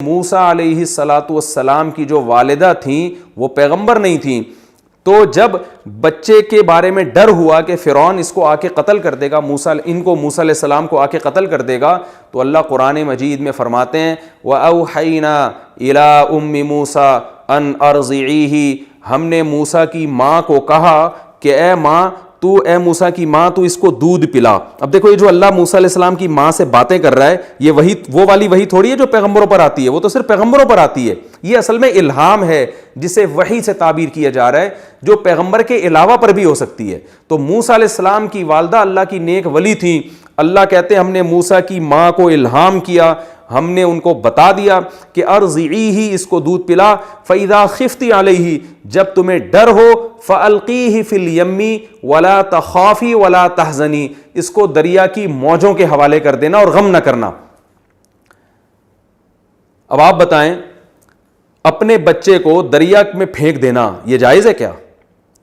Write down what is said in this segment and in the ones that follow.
موسیٰ علیہ الصلاۃ والسلام کی جو والدہ تھیں وہ پیغمبر نہیں تھیں، تو جب بچے کے بارے میں ڈر ہوا کہ فرعون اس کو آ کے قتل کر دے گا، موسیٰ علیہ السلام کو آ کے قتل کر دے گا، تو اللہ قرآن مجید میں فرماتے ہیں وَأَوْحَيْنَا إِلَىٰ أُمِّ مُوسَىٰ أَنْ أَرْضِعِيهِ، ہم نے موسیٰ کی ماں کو کہا کہ اے ماں اے موسیٰ کی ماں تو اس کو دودھ پلا۔ اب دیکھو یہ جو اللہ موسیٰ علیہ السلام کی ماں سے باتیں کر رہا ہے، یہ وہی وہ والی وہی تھوڑی ہے جو پیغمبروں پر آتی ہے، وہ تو صرف پیغمبروں پر آتی ہے، یہ اصل میں الہام ہے جسے وحی سے تعبیر کیا جا رہا ہے، جو پیغمبر کے علاوہ پر بھی ہو سکتی ہے۔ تو موسیٰ علیہ السلام کی والدہ اللہ کی نیک ولی تھیں، اللہ کہتے ہیں ہم نے موسیٰ کی ماں کو الہام کیا، ہم نے ان کو بتا دیا کہ ارضعیہ، اس کو دودھ پلا، فاذا خفتی علیہ، جب تمہیں ڈر ہو، فالقیہ فی الیم ولا تخافی ولا تحزنی، اس کو دریا کی موجوں کے حوالے کر دینا اور غم نہ کرنا۔ اب آپ بتائیں اپنے بچے کو دریا میں پھینک دینا یہ جائز ہے کیا؟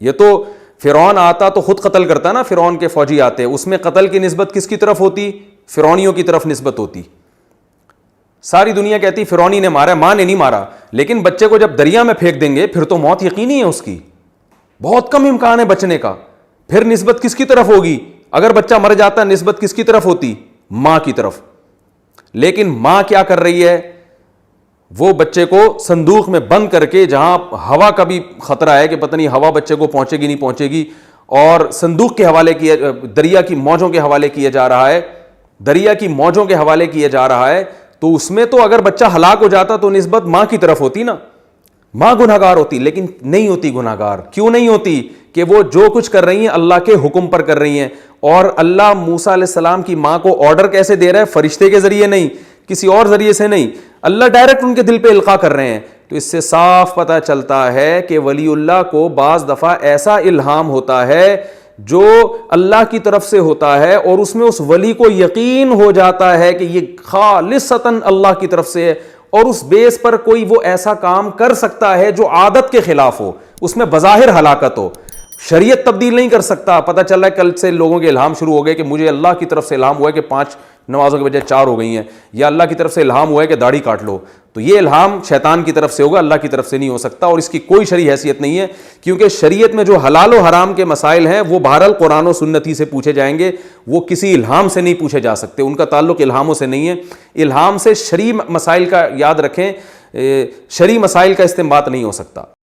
یہ تو فرعون آتا تو خود قتل کرتا نا، فرعون کے فوجی آتے، اس میں قتل کی نسبت کس کی طرف ہوتی؟ فرعونیوں کی طرف نسبت ہوتی۔ ساری دنیا کہتی فرعونی نے مارا، ماں نے نہیں مارا، لیکن بچے کو جب دریا میں پھینک دیں گے پھر تو موت یقینی ہے اس کی، بہت کم امکان ہے بچنے کا، پھر نسبت کس کی طرف ہوگی؟ اگر بچہ مر جاتا نسبت کس کی طرف ہوتی؟ ماں کی طرف۔ لیکن ماں کیا کر رہی ہے؟ وہ بچے کو صندوق میں بند کر کے، جہاں ہوا کا بھی خطرہ ہے کہ پتہ نہیں ہوا بچے کو پہنچے گی نہیں پہنچے گی، اور صندوق کے حوالے کیا، دریا کی موجوں کے حوالے کیا جا رہا ہے، دریا کی موجوں کے حوالے کیا جا رہا ہے، تو اس میں تو اگر بچہ ہلاک ہو جاتا تو نسبت ماں کی طرف ہوتی نا، ماں گناہگار ہوتی، لیکن نہیں ہوتی گناہگار۔ کیوں نہیں ہوتی؟ کہ وہ جو کچھ کر رہی ہیں اللہ کے حکم پر کر رہی ہیں، اور اللہ موسیٰ علیہ السلام کی ماں کو آرڈر کیسے دے رہا ہے؟ فرشتے کے ذریعے نہیں، کسی اور ذریعے سے نہیں، اللہ ڈائریکٹ ان کے دل پہ القاء کر رہے ہیں۔ تو اس سے صاف پتہ چلتا ہے کہ ولی اللہ کو بعض دفعہ ایسا الہام ہوتا ہے جو اللہ کی طرف سے ہوتا ہے، اور اس میں اس ولی کو یقین ہو جاتا ہے کہ یہ خالصتاً اللہ کی طرف سے ہے، اور اس بیس پر کوئی وہ ایسا کام کر سکتا ہے جو عادت کے خلاف ہو، اس میں بظاہر ہلاکت ہو، شریعت تبدیل نہیں کر سکتا۔ پتہ چل رہا ہے کل سے لوگوں کے الہام شروع ہو گئے کہ مجھے اللہ کی طرف سے الہام ہوا ہے کہ 5 نمازوں کے بجائے 4 ہو گئی ہیں، یا اللہ کی طرف سے الہام ہوا ہے کہ داڑھی کاٹ لو، تو یہ الہام شیطان کی طرف سے ہوگا، اللہ کی طرف سے نہیں ہو سکتا، اور اس کی کوئی شرعی حیثیت نہیں ہے، کیونکہ شریعت میں جو حلال و حرام کے مسائل ہیں وہ بہرحال قرآن و سنت ہی سے پوچھے جائیں گے، وہ کسی الہام سے نہیں پوچھے جا سکتے، ان کا تعلق الہاموں سے نہیں ہے۔ الہام سے شرعی مسائل کا یاد رکھیں، شرعی مسائل کا استنباط نہیں ہو سکتا۔